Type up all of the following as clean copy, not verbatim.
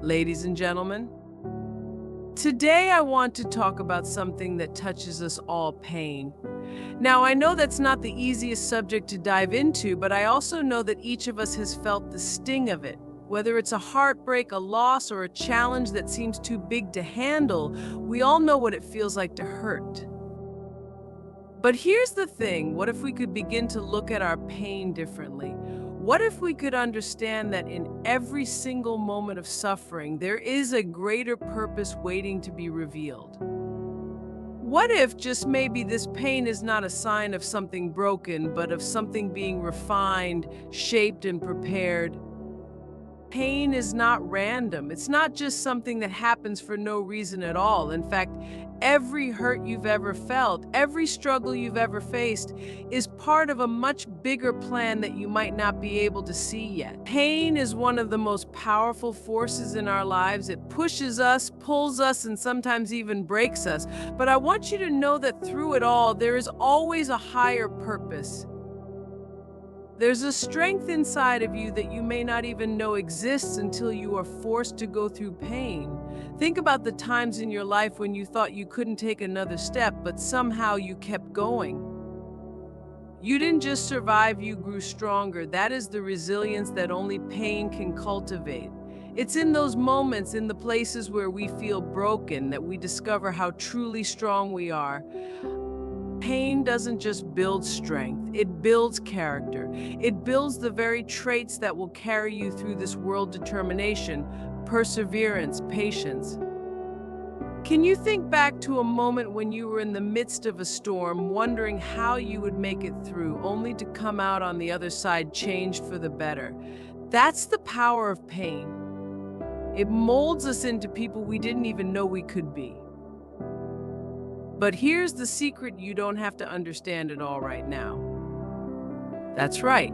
Ladies and gentlemen, today I want to talk about something that touches us all: pain. Now, I know that's not the easiest subject to dive into, but I also know that each of us has felt the sting of it. Whether it's a heartbreak, a loss, or a challenge that seems too big to handle, we all know what it feels like to hurt. But here's the thing: what if we could begin to look at our pain differently? What if we could understand that in every single moment of suffering, there is a greater purpose waiting to be revealed? What if, just maybe, this pain is not a sign of something broken, but of something being refined, shaped, and prepared? Pain is not random. It's not just something that happens for no reason at all. In fact, every hurt you've ever felt, every struggle you've ever faced is part of a much bigger plan that you might not be able to see yet. Pain is one of the most powerful forces in our lives. It pushes us, pulls us, and sometimes even breaks us. But I want you to know that through it all, there is always a higher purpose. There's a strength inside of you that you may not even know exists until you are forced to go through pain. Think about the times in your life when you thought you couldn't take another step, but somehow you kept going. You didn't just survive, you grew stronger. That is the resilience that only pain can cultivate. It's in those moments, in the places where we feel broken, that we discover how truly strong we are. Pain doesn't just build strength, it builds character. It builds the very traits that will carry you through this world: determination, perseverance, patience. Can you think back to a moment when you were in the midst of a storm, wondering how you would make it through, only to come out on the other side changed for the better? That's the power of pain. It molds us into people we didn't even know we could be. But here's the secret: you don't have to understand it all right now. That's right.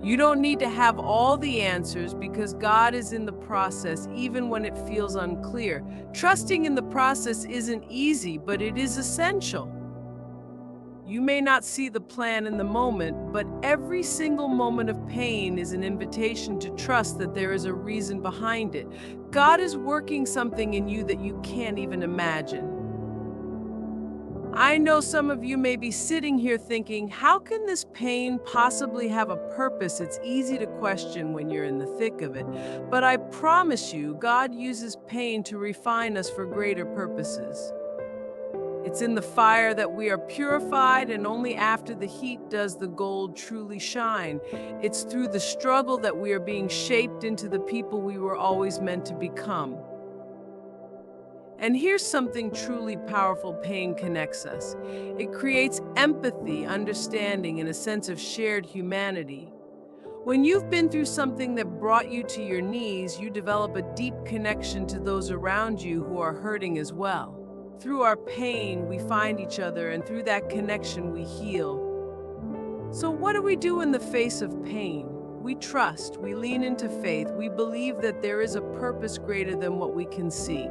You don't need to have all the answers, because God is in the process even when it feels unclear. Trusting in the process isn't easy, but it is essential. You may not see the plan in the moment, but every single moment of pain is an invitation to trust that there is a reason behind it. God is working something in you that you can't even imagine. I know some of you may be sitting here thinking, how can this pain possibly have a purpose? It's easy to question when you're in the thick of it. But I promise you, God uses pain to refine us for greater purposes. It's in the fire that we are purified, and only after the heat does the gold truly shine. It's through the struggle that we are being shaped into the people we were always meant to become. And here's something truly powerful: pain connects us. It creates empathy, understanding, and a sense of shared humanity. When you've been through something that brought you to your knees, you develop a deep connection to those around you who are hurting as well. Through our pain, we find each other, and through that connection, we heal. So what do we do in the face of pain? We trust, we lean into faith, we believe that there is a purpose greater than what we can see.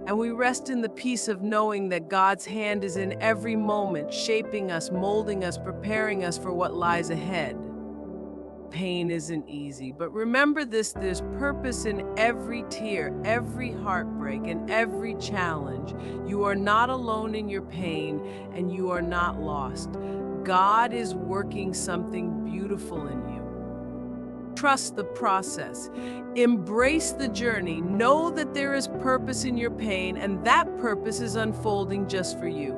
And we rest in the peace of knowing that God's hand is in every moment, shaping us, molding us, preparing us for what lies ahead. Pain isn't easy, but remember this: there's purpose in every tear, every heartbreak, and every challenge. You are not alone in your pain, and you are not lost. God is working something beautiful in you. Trust the process. Embrace the journey. Know that there is purpose in your pain, and that purpose is unfolding just for you.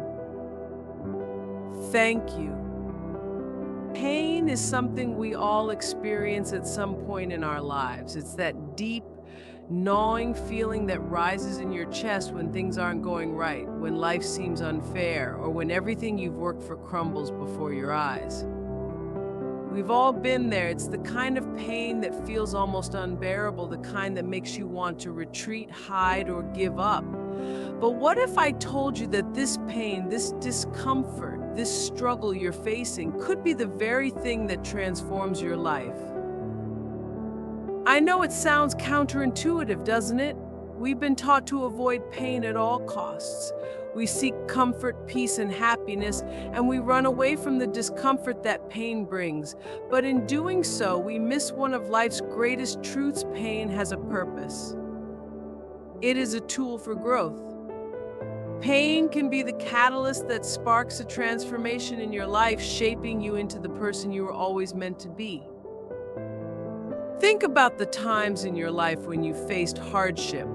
Thank you. Pain is something we all experience at some point in our lives. It's that deep, gnawing feeling that rises in your chest when things aren't going right, when life seems unfair, or when everything you've worked for crumbles before your eyes. We've all been there. It's the kind of pain that feels almost unbearable, the kind that makes you want to retreat, hide, or give up. But what if I told you that this pain, this discomfort, this struggle you're facing could be the very thing that transforms your life? I know it sounds counterintuitive, doesn't it? We've been taught to avoid pain at all costs. We seek comfort, peace, and happiness, and we run away from the discomfort that pain brings. But in doing so, we miss one of life's greatest truths: pain has a purpose. It is a tool for growth. Pain can be the catalyst that sparks a transformation in your life, shaping you into the person you were always meant to be. Think about the times in your life when you faced hardship,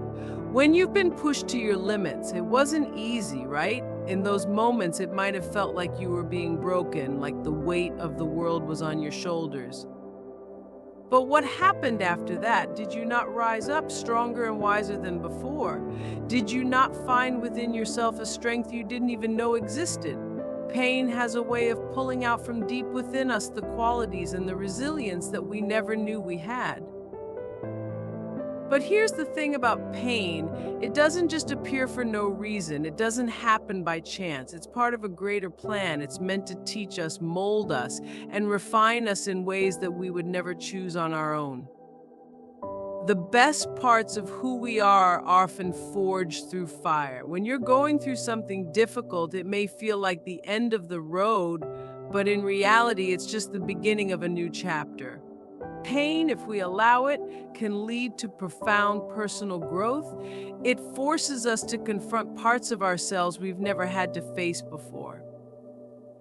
when you've been pushed to your limits. It wasn't easy, right? In those moments, it might have felt like you were being broken, like the weight of the world was on your shoulders. But what happened after that? Did you not rise up stronger and wiser than before? Did you not find within yourself a strength you didn't even know existed? Pain has a way of pulling out from deep within us the qualities and the resilience that we never knew we had. But here's the thing about pain: it doesn't just appear for no reason. It doesn't happen by chance. It's part of a greater plan. It's meant to teach us, mold us, and refine us in ways that we would never choose on our own. The best parts of who we are often forged through fire. When you're going through something difficult, it may feel like the end of the road, but in reality, it's just the beginning of a new chapter. Pain, if we allow it, can lead to profound personal growth. It forces us to confront parts of ourselves we've never had to face before.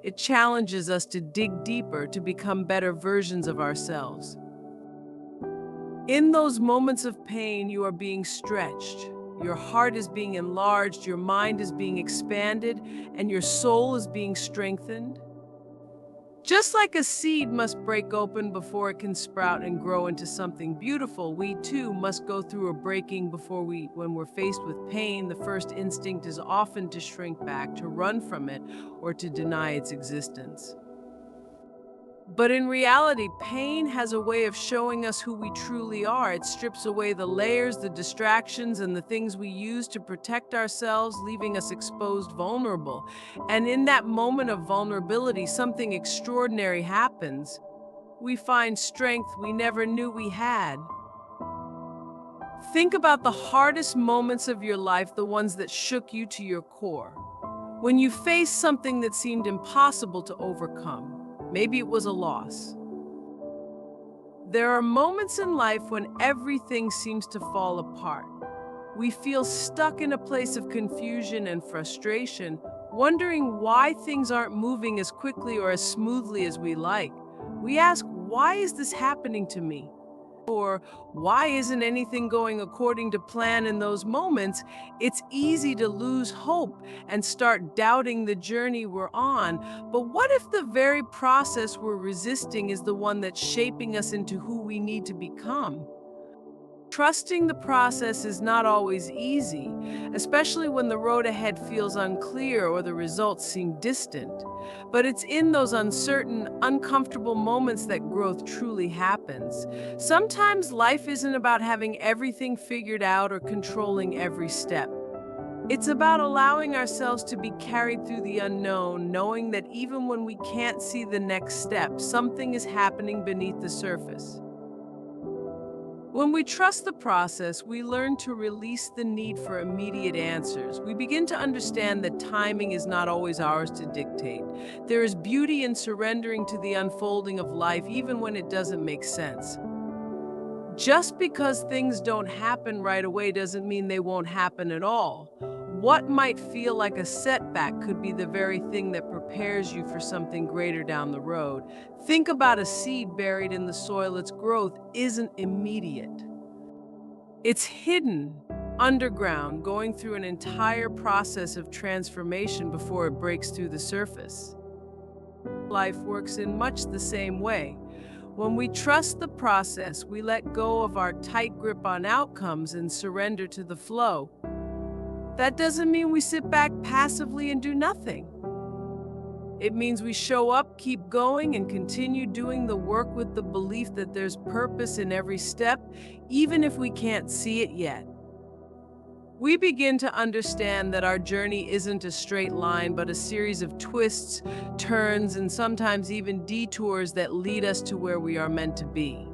It challenges us to dig deeper, to become better versions of ourselves. In those moments of pain, you are being stretched. Your heart is being enlarged, your mind is being expanded, and your soul is being strengthened. Just like a seed must break open before it can sprout and grow into something beautiful, we too must go through a breaking when we're faced with pain. The first instinct is often to shrink back, to run from it, or to deny its existence. But in reality, pain has a way of showing us who we truly are. It strips away the layers, the distractions, and the things we use to protect ourselves, leaving us exposed, vulnerable. And in that moment of vulnerability, something extraordinary happens. We find strength we never knew we had. Think about the hardest moments of your life, the ones that shook you to your core. When you faced something that seemed impossible to overcome. Maybe it was a loss. There are moments in life when everything seems to fall apart. We feel stuck in a place of confusion and frustration, wondering why things aren't moving as quickly or as smoothly as we like. We ask, why is this happening to me? Or why isn't anything going according to plan? In those moments, it's easy to lose hope and start doubting the journey we're on. But what if the very process we're resisting is the one that's shaping us into who we need to become? Trusting the process is not always easy, especially when the road ahead feels unclear or the results seem distant. But it's in those uncertain, uncomfortable moments that growth truly happens. Sometimes life isn't about having everything figured out or controlling every step. It's about allowing ourselves to be carried through the unknown, knowing that even when we can't see the next step, something is happening beneath the surface. When we trust the process, we learn to release the need for immediate answers. We begin to understand that timing is not always ours to dictate. There is beauty in surrendering to the unfolding of life, even when it doesn't make sense. Just because things don't happen right away doesn't mean they won't happen at all. What might feel like a setback could be the very thing that prepares you for something greater down the road. Think about a seed buried in the soil. Its growth isn't immediate. It's hidden underground, going through an entire process of transformation before it breaks through the surface. Life works in much the same way. When we trust the process, we let go of our tight grip on outcomes and surrender to the flow. That doesn't mean we sit back passively and do nothing. It means we show up, keep going, and continue doing the work with the belief that there's purpose in every step, even if we can't see it yet. We begin to understand that our journey isn't a straight line, but a series of twists, turns, and sometimes even detours that lead us to where we are meant to be.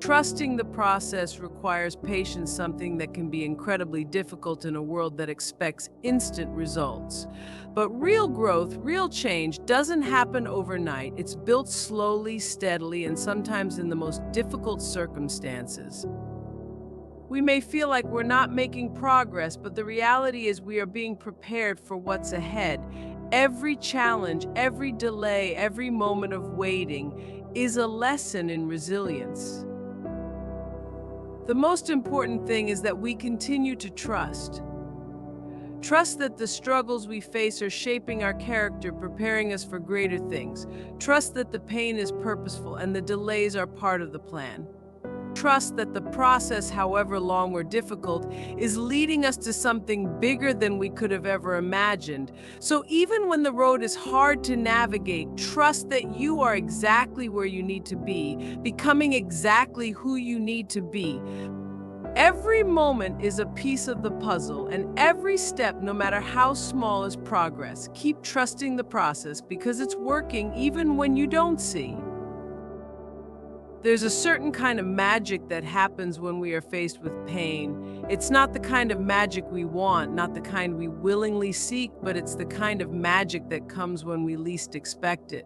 Trusting the process requires patience, something that can be incredibly difficult in a world that expects instant results. But real growth, real change doesn't happen overnight. It's built slowly, steadily, and sometimes in the most difficult circumstances. We may feel like we're not making progress, but the reality is we are being prepared for what's ahead. Every challenge, every delay, every moment of waiting is a lesson in resilience. The most important thing is that we continue to trust. Trust that the struggles we face are shaping our character, preparing us for greater things. Trust that the pain is purposeful and the delays are part of the plan. Trust that the process, however long or difficult, is leading us to something bigger than we could have ever imagined. So even when the road is hard to navigate, trust that you are exactly where you need to be, becoming exactly who you need to be. Every moment is a piece of the puzzle, and every step, no matter how small, is progress. Keep trusting the process because it's working even when you don't see. There's a certain kind of magic that happens when we are faced with pain. It's not the kind of magic we want, not the kind we willingly seek, but it's the kind of magic that comes when we least expect it.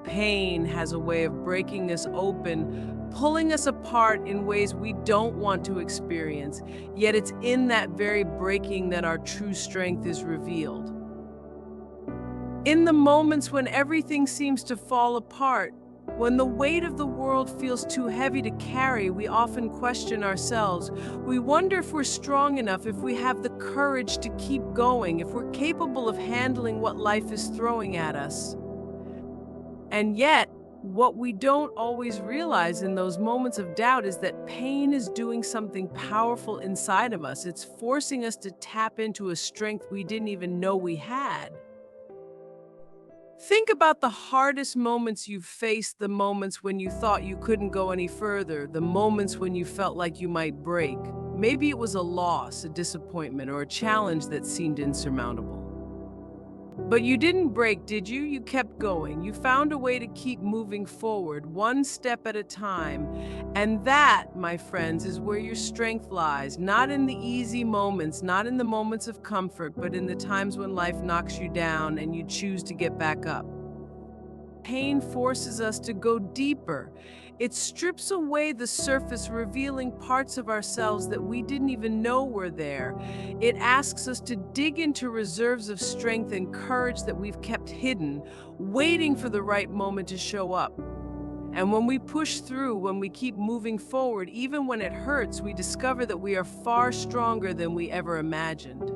Pain has a way of breaking us open, pulling us apart in ways we don't want to experience, yet it's in that very breaking that our true strength is revealed. In the moments when everything seems to fall apart, when the weight of the world feels too heavy to carry, we often question ourselves. We wonder if we're strong enough, if we have the courage to keep going, if we're capable of handling what life is throwing at us. And yet, what we don't always realize in those moments of doubt is that pain is doing something powerful inside of us. It's forcing us to tap into a strength we didn't even know we had. Think about the hardest moments you've faced, the moments when you thought you couldn't go any further, the moments when you felt like you might break. Maybe it was a loss, a disappointment, or a challenge that seemed insurmountable. But you didn't break, did you? You kept going. You found a way to keep moving forward, one step at a time. And that, my friends, is where your strength lies. Not in the easy moments, not in the moments of comfort, but in the times when life knocks you down and you choose to get back up. Pain forces us to go deeper. It strips away the surface, revealing parts of ourselves that we didn't even know were there. It asks us to dig into reserves of strength and courage that we've kept hidden, waiting for the right moment to show up. And when we push through, when we keep moving forward, even when it hurts, we discover that we are far stronger than we ever imagined.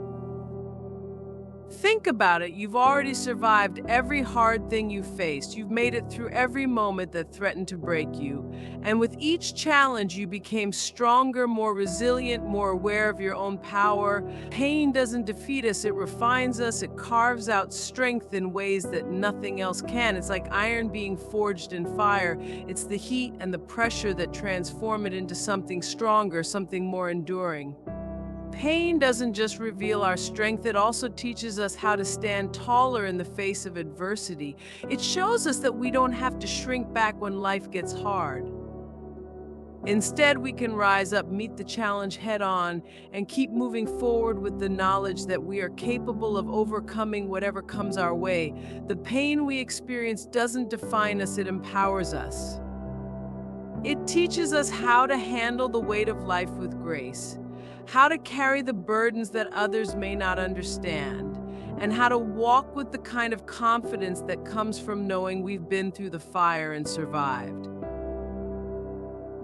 Think about it. You've already survived every hard thing you faced. You've made it through every moment that threatened to break you. And with each challenge, you became stronger, more resilient, more aware of your own power. Pain doesn't defeat us. It refines us. It carves out strength in ways that nothing else can. It's like iron being forged in fire. It's the heat and the pressure that transform it into something stronger, something more enduring. Pain doesn't just reveal our strength, it also teaches us how to stand taller in the face of adversity. It shows us that we don't have to shrink back when life gets hard. Instead, we can rise up, meet the challenge head on, and keep moving forward with the knowledge that we are capable of overcoming whatever comes our way. The pain we experience doesn't define us, it empowers us. It teaches us how to handle the weight of life with grace, how to carry the burdens that others may not understand, and how to walk with the kind of confidence that comes from knowing we've been through the fire and survived.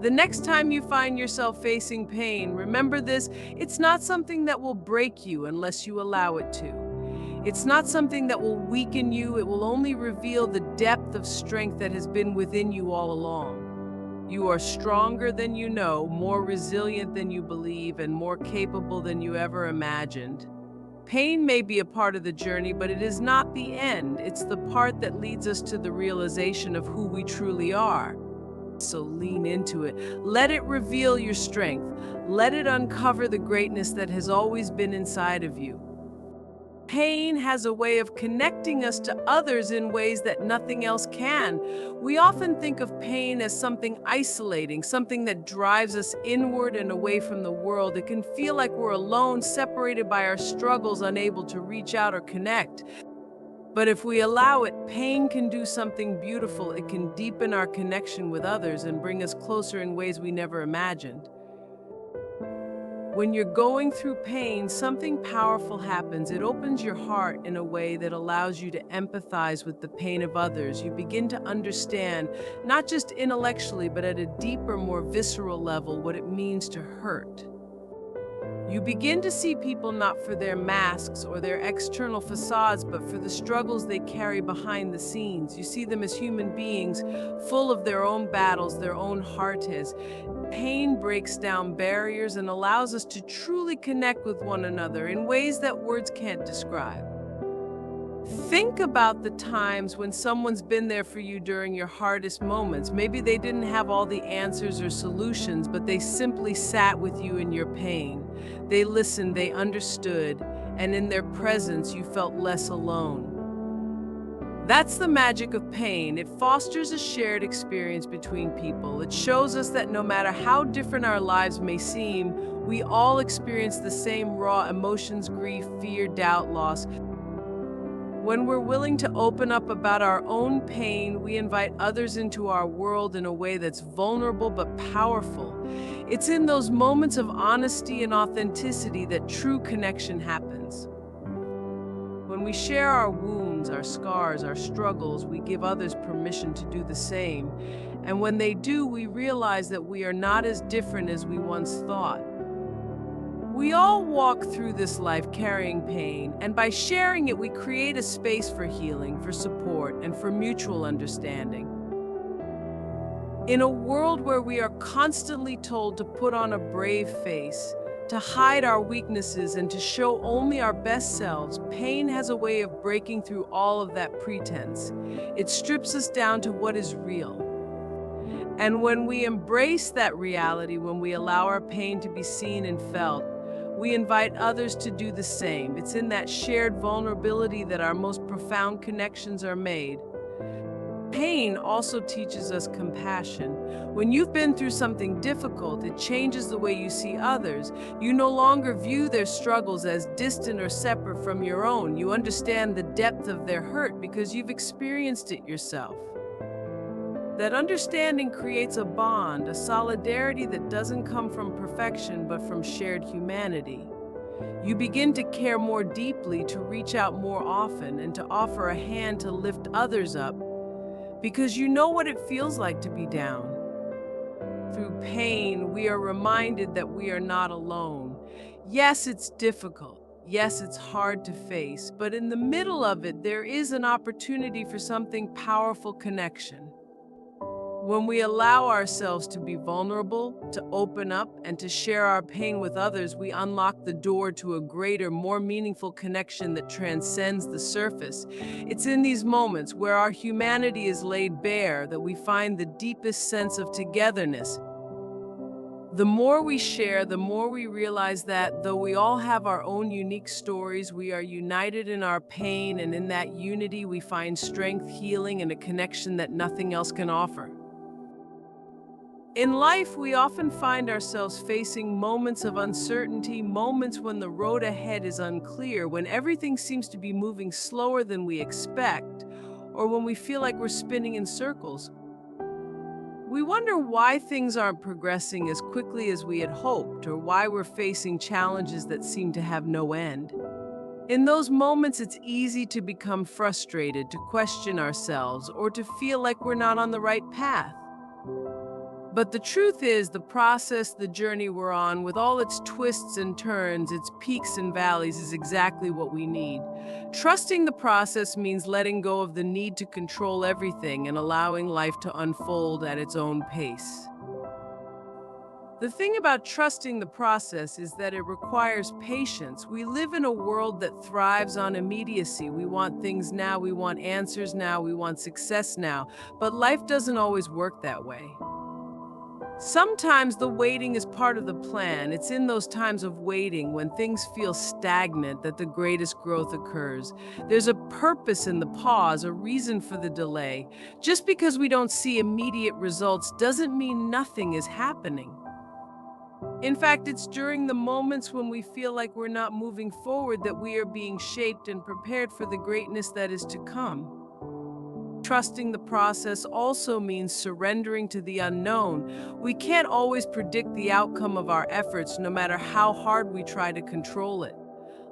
The next time you find yourself facing pain, remember this: it's not something that will break you unless you allow it to. It's not something that will weaken you, it will only reveal the depth of strength that has been within you all along. You are stronger than you know, more resilient than you believe, and more capable than you ever imagined. Pain may be a part of the journey, but it is not the end. It's the part that leads us to the realization of who we truly are. So lean into it. Let it reveal your strength. Let it uncover the greatness that has always been inside of you. Pain has a way of connecting us to others in ways that nothing else can. We often think of pain as something isolating, something that drives us inward and away from the world. It can feel like we're alone, separated by our struggles, unable to reach out or connect. But if we allow it, pain can do something beautiful. It can deepen our connection with others and bring us closer in ways we never imagined. When you're going through pain, something powerful happens. It opens your heart in a way that allows you to empathize with the pain of others. You begin to understand, not just intellectually, but at a deeper, more visceral level, what it means to hurt. You begin to see people not for their masks or their external facades, but for the struggles they carry behind the scenes. You see them as human beings, full of their own battles, their own heartaches. Pain breaks down barriers and allows us to truly connect with one another in ways that words can't describe. Think about the times when someone's been there for you during your hardest moments. Maybe they didn't have all the answers or solutions, but they simply sat with you in your pain. They listened, they understood, and in their presence you felt less alone. That's the magic of pain. It fosters a shared experience between people. It shows us that no matter how different our lives may seem, we all experience the same raw emotions: grief, fear, doubt, loss. When we're willing to open up about our own pain, we invite others into our world in a way that's vulnerable but powerful. It's in those moments of honesty and authenticity that true connection happens. When we share our wounds, our scars, our struggles, we give others permission to do the same. And when they do, we realize that we are not as different as we once thought. We all walk through this life carrying pain, and by sharing it, we create a space for healing, for support, and for mutual understanding. In a world where we are constantly told to put on a brave face, to hide our weaknesses, and to show only our best selves, pain has a way of breaking through all of that pretense. It strips us down to what is real. And when we embrace that reality, when we allow our pain to be seen and felt, we invite others to do the same. It's in that shared vulnerability that our most profound connections are made. Pain also teaches us compassion. When you've been through something difficult, it changes the way you see others. You no longer view their struggles as distant or separate from your own. You understand the depth of their hurt because you've experienced it yourself. That understanding creates a bond, a solidarity that doesn't come from perfection, but from shared humanity. You begin to care more deeply, to reach out more often, and to offer a hand to lift others up, because you know what it feels like to be down. Through pain, we are reminded that we are not alone. Yes, it's difficult. Yes, it's hard to face, but in the middle of it, there is an opportunity for something powerful: connection. When we allow ourselves to be vulnerable, to open up, and to share our pain with others, we unlock the door to a greater, more meaningful connection that transcends the surface. It's in these moments where our humanity is laid bare that we find the deepest sense of togetherness. The more we share, the more we realize that, though we all have our own unique stories, we are united in our pain, and in that unity we find strength, healing, and a connection that nothing else can offer. In life, we often find ourselves facing moments of uncertainty, moments when the road ahead is unclear, when everything seems to be moving slower than we expect, or when we feel like we're spinning in circles. We wonder why things aren't progressing as quickly as we had hoped, or why we're facing challenges that seem to have no end. In those moments, it's easy to become frustrated, to question ourselves, or to feel like we're not on the right path. But the truth is, the process, the journey we're on, with all its twists and turns, its peaks and valleys, is exactly what we need. Trusting the process means letting go of the need to control everything and allowing life to unfold at its own pace. The thing about trusting the process is that it requires patience. We live in a world that thrives on immediacy. We want things now, we want answers now, we want success now. But life doesn't always work that way. Sometimes the waiting is part of the plan. It's in those times of waiting when things feel stagnant that the greatest growth occurs. There's a purpose in the pause, a reason for the delay. Just because we don't see immediate results doesn't mean nothing is happening. In fact, it's during the moments when we feel like we're not moving forward that we are being shaped and prepared for the greatness that is to come. Trusting the process also means surrendering to the unknown. We can't always predict the outcome of our efforts, no matter how hard we try to control it.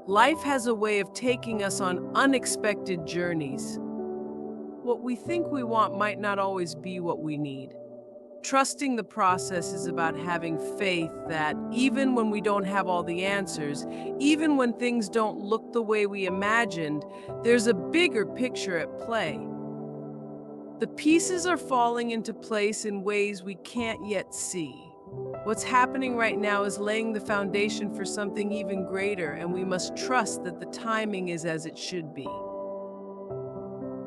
Life has a way of taking us on unexpected journeys. What we think we want might not always be what we need. Trusting the process is about having faith that even when we don't have all the answers, even when things don't look the way we imagined, there's a bigger picture at play. The pieces are falling into place in ways we can't yet see. What's happening right now is laying the foundation for something even greater, and we must trust that the timing is as it should be.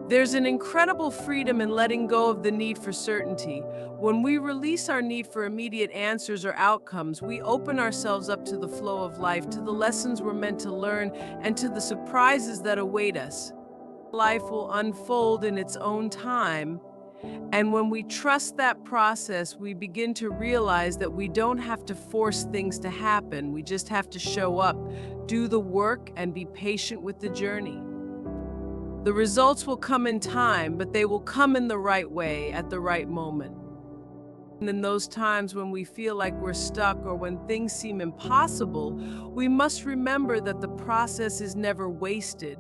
There's an incredible freedom in letting go of the need for certainty. When we release our need for immediate answers or outcomes, we open ourselves up to the flow of life, to the lessons we're meant to learn, and to the surprises that await us. Life will unfold in its own time, and when we trust that process, we begin to realize that we don't have to force things to happen. We just have to show up, do the work, and be patient with the journey. The results will come in time, but they will come in the right way, at the right moment. And in those times when we feel like we're stuck or when things seem impossible, we must remember that the process is never wasted.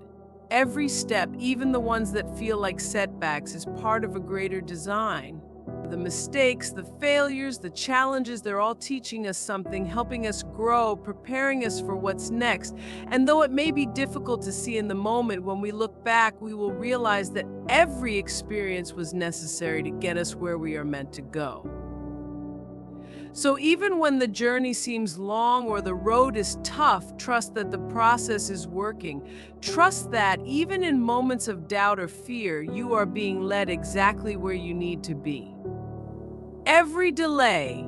Every step, even the ones that feel like setbacks, is part of a greater design. The mistakes, the failures, the challenges, they're all teaching us something, helping us grow, preparing us for what's next. And though it may be difficult to see in the moment, when we look back, we will realize that every experience was necessary to get us where we are meant to go. So even when the journey seems long or the road is tough, trust that the process is working. Trust that even in moments of doubt or fear, you are being led exactly where you need to be. Every delay,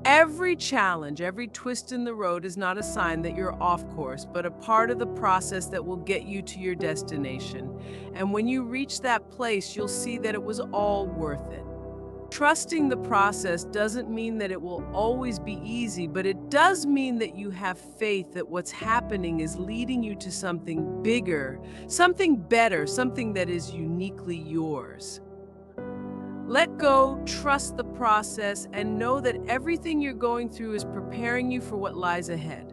every challenge, every twist in the road is not a sign that you're off course, but a part of the process that will get you to your destination. And when you reach that place, you'll see that it was all worth it. Trusting the process doesn't mean that it will always be easy, but it does mean that you have faith that what's happening is leading you to something bigger, something better, something that is uniquely yours. Let go, trust the process, and know that everything you're going through is preparing you for what lies ahead.